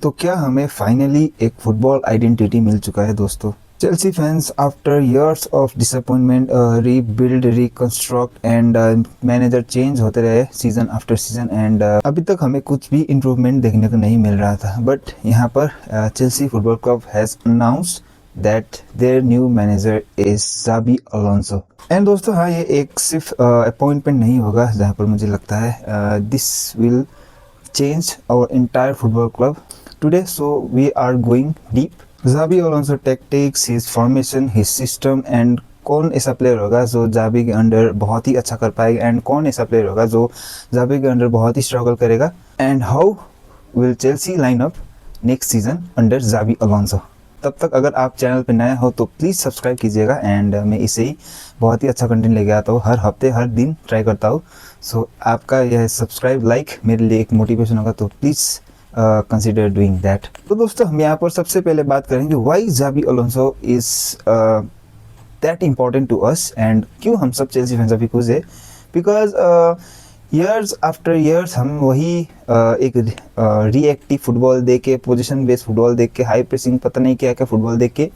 तो क्या हमें फाइनली एक फुटबॉल आइडेंटिटी मिल चुका है दोस्तों। Chelsea fans after years of disappointment rebuild reconstruct and manager change होते रहे सीजन आफ्टर सीजन एंड अभी तक हमें कुछ भी इम्प्रूवमेंट देखने को नहीं मिल रहा था। बट यहाँ पर Chelsea football club has announced that their new manager is Xabi Alonso। And दोस्तों हाँ, ये एक सिर्फ अपॉइंटमेंट नहीं होगा जहाँ पर मुझे लगता है this will change our entire football club today, so we are going deep। Xabi Alonso tactics, his formation, his system and कौन ऐसा प्लेयर होगा जो जाबी के अंडर बहुत ही अच्छा कर पाएगा एंड कौन ऐसा प्लेयर होगा जो जाबी के अंडर बहुत ही स्ट्रगल करेगा and how will Chelsea line up next season under Xabi Alonso. तब तक अगर आप चैनल पे नए हो तो प्लीज़ सब्सक्राइब कीजिएगा एंड मैं इसे ही बहुत ही अच्छा कंटेंट लेके आता हूँ, हर हफ्ते हर दिन ट्राई करता हूँ। सो आपका यह सब्सक्राइब लाइक मेरे लिए एक मोटिवेशन होगा, तो प्लीज़ कंसिडर डूइंग दैट। तो दोस्तों हम यहाँ पर सबसे पहले बात करेंगे why Xabi Alonso is that important to us and क्यों हम सब चेल्सी फैंस अभी खुश है। बिकॉज ईयर्स आफ्टर ईयर्स हम वही एक रिएक्टिव फुटबॉल देख के, पोजिशन बेस्ड फुटबॉल देख के, हाई प्रेसिंग पता नहीं क्या क्या फुटबॉल देख के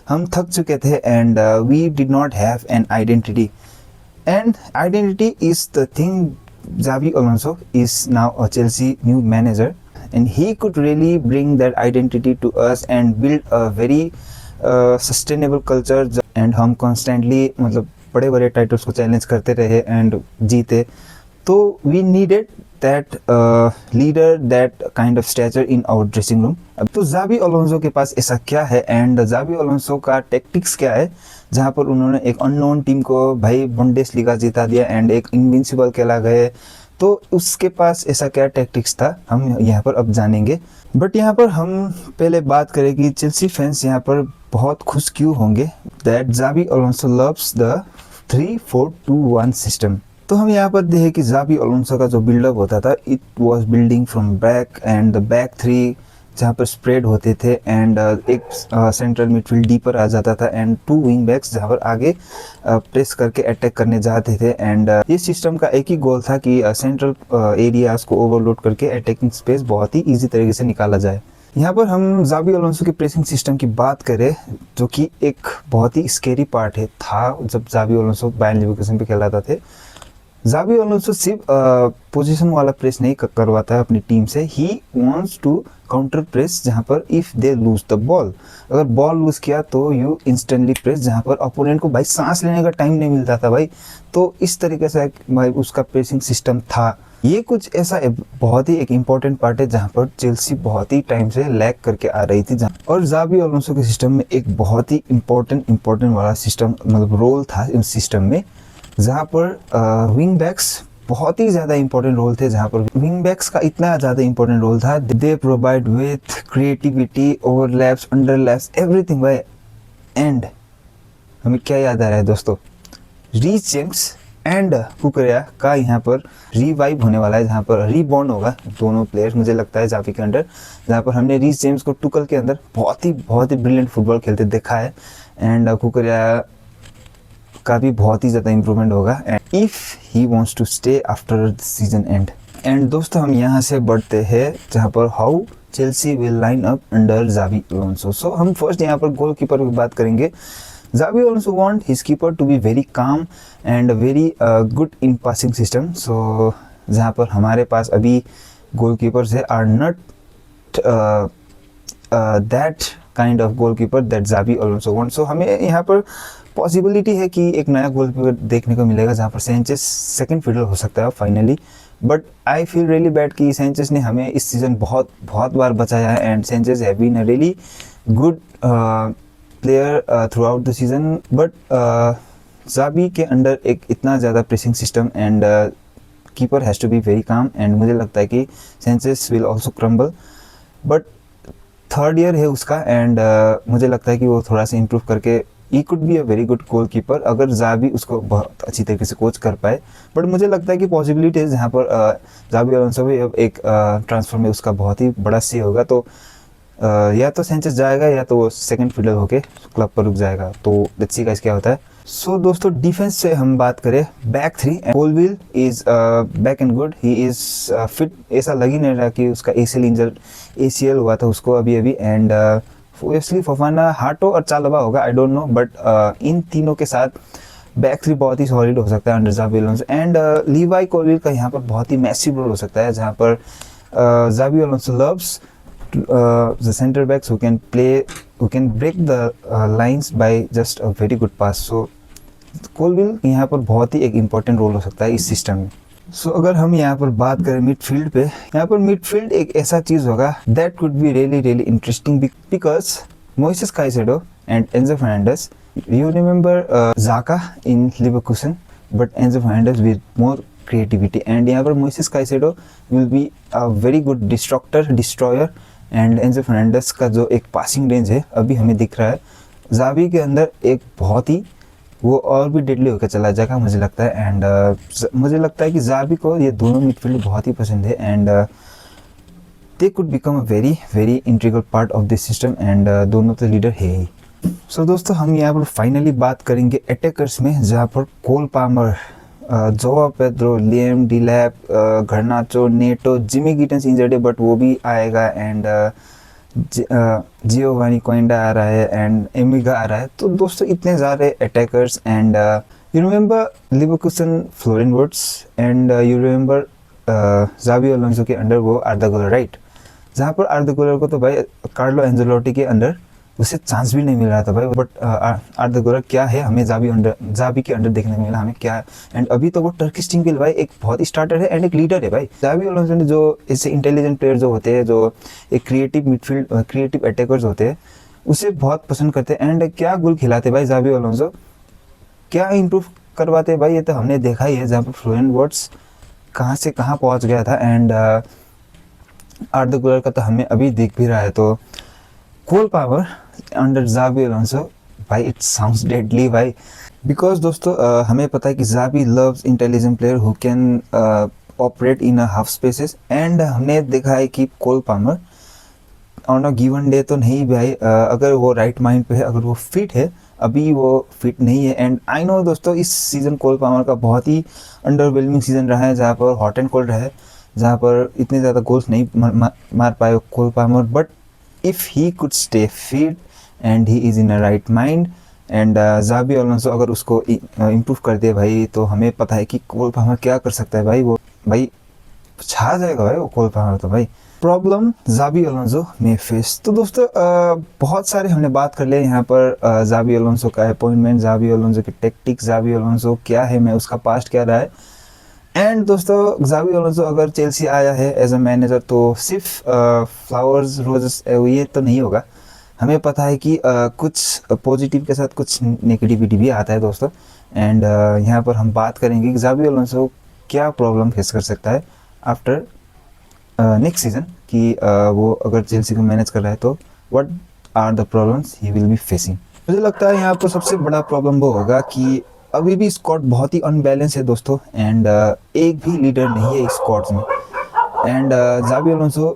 हम थक चुके थे and we did not have an identity and identity is the thing. Xabi Alonso is now a Chelsea new manager and he could really bring that identity to us and build a very sustainable culture and हम constantly मतलब बड़े बड़े titles को challenge करते रहे and जीते। तो we needed that leader, that kind of stature in our dressing room. अब तो जाबी अलोंसो के पास ऐसा क्या है एंड जाबी अलोंसो का टैक्टिक्स क्या है जहाँ पर उन्होंने एक अननोन टीम को भाई बुंडेसलीगा जिता दिया एंड एक इनविंसिबल कहला गए। तो उसके पास ऐसा क्या टैक्टिक्स था हम यहाँ पर अब जानेंगे। बट यहाँ पर हम पहले बात करें कि चेल्सी फैंस यहाँ पर बहुत खुश क्यों होंगे that Xabi Alonso loves the 3-4-2-1 system. तो हम यहाँ पर देखें कि जाबी अलोंसो का जो बिल्डअप होता था it was building from back and the back three जहाँ पर स्प्रेड होते थे एंड एक सेंट्रल मिडफील्ड डीपर आ जाता था एंड 2 विंग बैक्स जहाँ पर आगे प्रेस करके अटैक करने जाते थे एंड ये सिस्टम का एक ही गोल था कि सेंट्रल एरियाज को ओवरलोड करके अटैकिंग स्पेस बहुत ही ईजी तरीके से निकाला जाए। यहाँ पर हम जाबी अलोंसो के प्रेसिंग सिस्टम की बात करें जो कि एक बहुत ही स्केरी पार्ट है था जब जाबी अलोंसो बायर्न लीवरकुसेन पे खेलाते थे। जाबी अलोंसो सिर्फ पोजीशन वाला प्रेस नहीं करवाता है अपनी टीम से, he wants to counter press जहाँ पर if they lose the ball, अगर बॉल लूज किया तो यू इंस्टेंटली प्रेस जहाँ पर अपोनेंट को भाई सांस लेने का टाइम नहीं मिलता था भाई। तो इस तरीके से भाई उसका प्रेसिंग सिस्टम था। ये कुछ ऐसा बहुत ही एक इम्पॉर्टेंट पार्ट है जहाँ पर चेल्सी बहुत ही टाइम से लैग करके आ रही थी और जाबी अलोंसो के सिस्टम में एक बहुत ही इम्पोर्टेंट वाला सिस्टम मतलब रोल था इस सिस्टम में जहाँ पर विंग बैक्स बहुत ही ज़्यादा इंपॉर्टेंट रोल थे। जहाँ पर विंग बैक्स का इतना ज़्यादा इंपॉर्टेंट रोल था, they provide with creativity, overlaps, underlaps, everything by and हमें क्या याद आ रहा है दोस्तों, रीस जेम्स एंड कुकरेया का यहाँ पर रिवाइव होने वाला है जहाँ पर रीबॉन्ड होगा दोनों प्लेयर्स मुझे लगता है जाबी के अंडर, जहाँ पर हमने रीस जेम्स को टुकल के अंदर बहुत ही ब्रिलियंट फुटबॉल खेलते देखा है एंड कुकरेया का भी बहुत ही ज़्यादा इम्प्रूवमेंट होगा and if he wants to stay after the season end. And दोस्तों हम यहाँ से बढ़ते हैं जहाँ पर how Chelsea will line up under Xabi Alonso. So हम फर्स्ट यहाँ पर गोलकीपर की बात करेंगे। Xabi Alonso want his keeper to be very calm and very good in passing system. So जहाँ पर हमारे पास अभी गोलकीपर्स है are not that kind of goalkeeper that Xabi Alonso want. सो हमें यहाँ पर पॉसिबिलिटी है कि एक नया गोलकीपर देखने को मिलेगा जहाँ पर सेंचेस सेकंड फील्डर हो सकता है finally. But I feel really bad कि सेंचेस ने हमें इस सीज़न बहुत बार बचाया है and Sanchez have been a really good player throughout the season. But Xabi के अंडर एक इतना ज़्यादा pressing system and keeper has to be very calm and मुझे लगता है कि Sanchez will also crumble. But third year है उसका एंड मुझे लगता है कि वो थोड़ा सा इम्प्रूव करके he could be a very good goal keeper अगर जाबी उसको बहुत अच्छी तरीके से कोच कर पाए। बट मुझे लगता है कि पॉसिबिलिटी है जहाँ पर जाबी अलोंसो भी अब एक ट्रांसफर में उसका बहुत ही बड़ा से होगा। तो या तो सेंचेस जाएगा या तो वो सेकंड फील्डर होके क्लब पर रुक जाएगा। तो लेट्स सी गाइस क्या होता है। सो दोस्तों डिफेंस से हम बात करें, back three, Colwill is back and good, he is fit. ऐसा लग ही नहीं रहा कि उसका एसीएल हुआ था उसको अभी अभी। एंड ओब्वियसली फफाना, हाटो और चालबा होगा, I don't know, but in तीनों के साथ बैक थ्री बहुत ही सॉलिड हो सकता है अंडर ज़ाबी अलोंसो। एंड लीवाई कोलविल का यहाँ पर बहुत ही मैसिव रोल हो सकता है, जहाँ पर Xabi Alonso loves the center backs who can break the lines by just a very good pass. So कोलविल यहाँ पर बहुत ही एक इम्पॉर्टेंट रोल हो सकता है इस सिस्टम में। सो अगर हम यहाँ पर बात करें मिडफील्ड पे, यहाँ पर मिडफील्ड एक ऐसा चीज़ होगा that could be really interesting because Moises Caicedo and Enzo Fernandez, you remember Xhaka in Leverkusen, but Enzo Fernandez with more creativity. And यहाँ पर Moises Caicedo will be a very good destroyer. And Enzo Fernandez का जो एक passing range है अभी हमें दिख रहा है, ज़ाबी के अंदर एक बहुत ही वो और भी डेडली होकर चला जाएगा मुझे लगता है। एंड मुझे लगता है कि ज़ाबी को ये दोनों मिडफील्ड बहुत ही पसंद है, and they could become a very integral part of this system. And दोनों तो लीडर है ही। सो दोस्तों हम यहाँ पर फाइनली बात करेंगे अटैकर्स में, जहाँ पर Cole Palmer, Joao Pedro, Liam Delap, Garnacho, Neto, Jamie Gittens injured है बट वो भी आएगा। एंड जियोवानी कोइंडा आ रहा है एंड एमिगा आ रहा है। तो दोस्तों इतने ज़्यादा attackers. And you remember Leverkusen Florian Wirtz, and you remember Xabi Alonso के अंडर वो आर्दा गुलर, राइट? जहाँ पर आर्दा गुलर को तो भाई कार्लो एंजेलोटी के अंडर उसे चांस भी नहीं मिल रहा था भाई, बट आर्दा गुलर क्या है हमें ज़ाबी के अंडर देखने को मिला हमें क्या है। एंड अभी तो वो टर्किश टीम के लिए भाई एक बहुत ही स्टार्टर है एंड एक लीडर है भाई। ज़ाबी अलोंसो ने जो ऐसे इंटेलिजेंट प्लेयर जो होते हैं, जो एक क्रिएटिव अटैकर्स होते हैं, उसे बहुत पसंद करते हैं। एंड क्या गोल खिलाते भाई ज़ाबी अलोंसो, क्या इम्प्रूव करवाते भाई, ये तो हमने देखा ही है। जहाँ पर फ्लोरेन वर्ड्स कहाँ से कहाँ पहुँच गया था, एंड आर्दा गुलर का तो हमें अभी दिख भी रहा है। तो Cole Palmer under Xabi Alonso भाई, इट साउंड्स डेडली भाई। बिकॉज दोस्तों हमें पता है कि Xabi loves intelligent player who can operate in half spaces. And हमने देखा है कि Cole Palmer on a given day तो नहीं भाई, अगर वो राइट माइंड पे है, अगर वो फिट है, अभी वो फिट नहीं है। एंड आई नो दोस्तों इस सीज़न कोल पामर का बहुत ही अंडरवेलमिंग सीज़न रहा है, जहाँ पर हॉट एंड कोल्ड रहा है, जहाँ पर इतने ज़्यादा गोल्स नहीं मार पाए Cole Palmer. But if he could stay fit and he is in a right mind, and Xabi Alonso अगर उसको इम्प्रूव कर दे भाई, तो हमें पता है कि कोल पामर क्या कर सकता है भाई। वो भाई छा जाएगा भाई वो कोल पामर। तो भाई प्रॉब्लम ज़ाबी अलोंसो में फेस। तो दोस्तों बहुत सारे हमने बात कर लिया यहाँ पर ज़ाबी अलोंसो का अपॉइंटमेंट, ज़ाबी अलोंसो की टेक्टिक्स, ज़ाबी अलोंसो क्या है, मैं उसका पास्ट क्या रहा है। एंड दोस्तों ज़ाबी अलोंसो अगर चेल्सी आया है एज अ मैनेजर, तो सिर्फ फ्लावर्स रोजेस ये तो नहीं होगा। हमें पता है कि कुछ पॉजिटिव के साथ कुछ नेगेटिविटी भी आता है दोस्तों। एंड यहाँ पर हम बात करेंगे कि ज़ाबी अलोंसो क्या प्रॉब्लम फेस कर सकता है आफ्टर नेक्स्ट सीजन, कि वो अगर चेल्सी को मैनेज कर रहा है तो what are the problems he will be facing. मुझे लगता है यहाँ पर सबसे बड़ा प्रॉब्लम वो होगा कि अभी भी स्क्वाड बहुत ही अनबैलेंस है दोस्तों। एंड एक भी लीडर नहीं है इस स्क्वाड में। And Xabi Alonso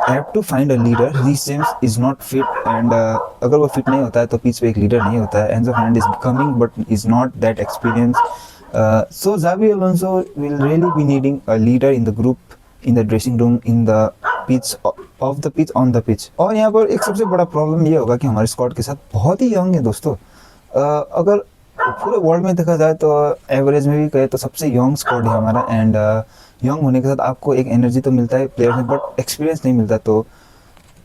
have to find a leader. Reece James is not fit, and अगर वो फिट नहीं होता है तो पिच पे एक लीडर नहीं होता है। Enzo Fernandez is coming but is not that experience. So Xabi Alonso will really be needing a leader in the group, in the dressing room, in the pitch, off the pitch, on the pitch. और यहाँ पर एक सबसे बड़ा problem ये होगा कि हमारे स्क्वाड के साथ बहुत ही यंग है दोस्तों। अगर पूरे वर्ल्ड में देखा जाए तो एवरेज में भी कहे तो सबसे यंग स्क्वाड है हमारा। एंड यंग होने के साथ आपको एक एनर्जी तो मिलता है प्लेयर में, बट एक्सपीरियंस नहीं मिलता। तो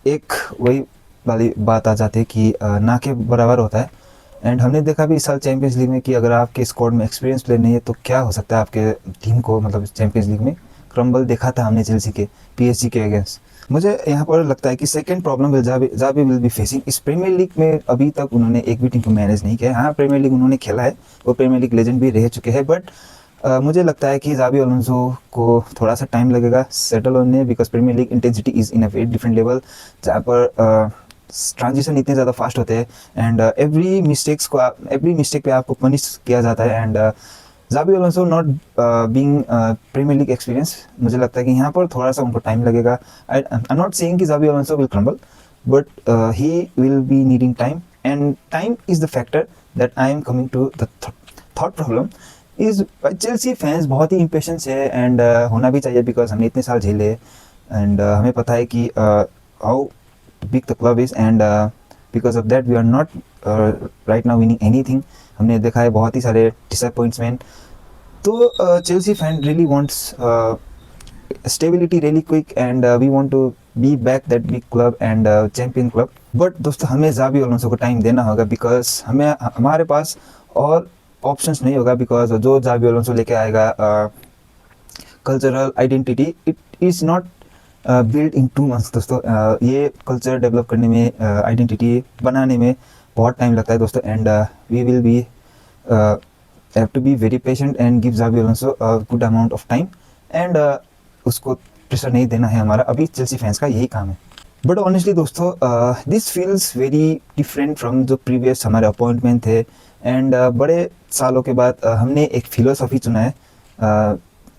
एक वही वाली बात आ जाती है कि ना के बराबर होता है। एंड हमने देखा भी इस साल चैंपियंस लीग में कि अगर आपके स्क्वाड में एक्सपीरियंस प्लेयर नहीं है तो क्या हो सकता है आपके टीम को, मतलब चैंपियंस लीग में क्रम्बल देखा था हमने चेल्सी के, PSG के अगेंस्ट। मुझे यहाँ पर लगता है कि second problem Xabi will be facing. इस प्रीमियर लीग में अभी तक उन्होंने एक भी टीम को मैनेज नहीं किया। हाँ प्रीमियर लीग उन्होंने खेला है, वो प्रीमियर लीग लेजेंड भी रह चुके हैं, बट मुझे लगता है कि ज़ाबी अलोंसो को थोड़ा सा टाइम लगेगा सेटल होने, because premier league intensity is in a very different level, जहाँ पर ट्रांजिशन इतने ज़्यादा फास्ट होते हैं। एंड एवरी मिस्टेक पे आपको पनिश किया जाता है। And Xabi Alonso not being Premier League experience, मुझे लगता है कि यहाँ पर थोड़ा सा उनको टाइम लगेगा। आई एम नॉट सेइंग कि Xabi Alonso will crumble, but he will be needing time. and time is the factor that I am coming to the thought problem is Chelsea fans बहुत ही impatient है and होना भी चाहिए because हमने इतने साल झेले and हमें पता है कि how big the club is and because of that we are not right now winning anything. हमने देखा है बहुत ही सारे disappointment. तो Chelsea fan really wants stability really quick and we want to be back that big club and champion club. But दोस्तों हमें ज़ाबी Alonso को time देना होगा because हमारे पास और ऑप्शंस नहीं होगा because जो ज़ाबी अलोंसो लेके आएगा cultural identity it is not build in 2 months दोस्तों. ये कल्चर डेवलप करने में आइडेंटिटी बनाने में बहुत टाइम लगता है दोस्तों and we will be have to be very patient and give Xabi Alonso a good amount of time and उसको प्रेशर नहीं देना है हमारा. अभी चेल्सी फैंस का यही काम है. बट ऑनेस्टली दोस्तों this feels very different from जो प्रीवियस हमारे अपॉइंटमेंट थे एंड बड़े सालों के बाद हमने एक फिलोसफी चुना है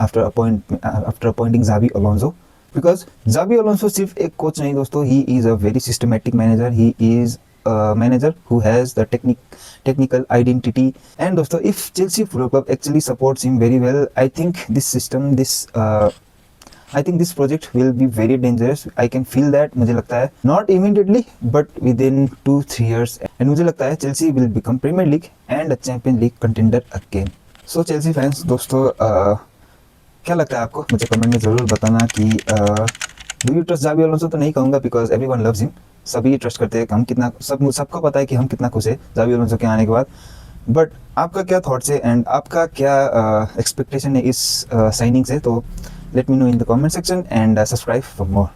after appointing Xabi Alonso because Xabi Alonso सिर्फ एक कोच नहीं दोस्तों, he is a very systematic manager, he is manager who has the technical identity and dosto if Chelsea Football Club actually supports him very well, I think this project will be very dangerous. I can feel that. मुझे लगता है not immediately but within 2-3 years and मुझे लगता है Chelsea will become Premier League and a Champions League contender again. So Chelsea fans दोस्तों क्या लगता है आपको, मुझे कमेंट में ज़रूर बताना कि do you trust Xabi Alonso. तो नहीं कहूँगा because everyone loves him, सभी ट्रस्ट करते हैं, हम कितना सबको पता है कि हम कितना खुश है Xabi Alonso के आने के बाद. बट आपका क्या थॉट्स है एंड आपका क्या एक्सपेक्टेशन है इस साइनिंग से, तो let me know in the comment section and subscribe for more.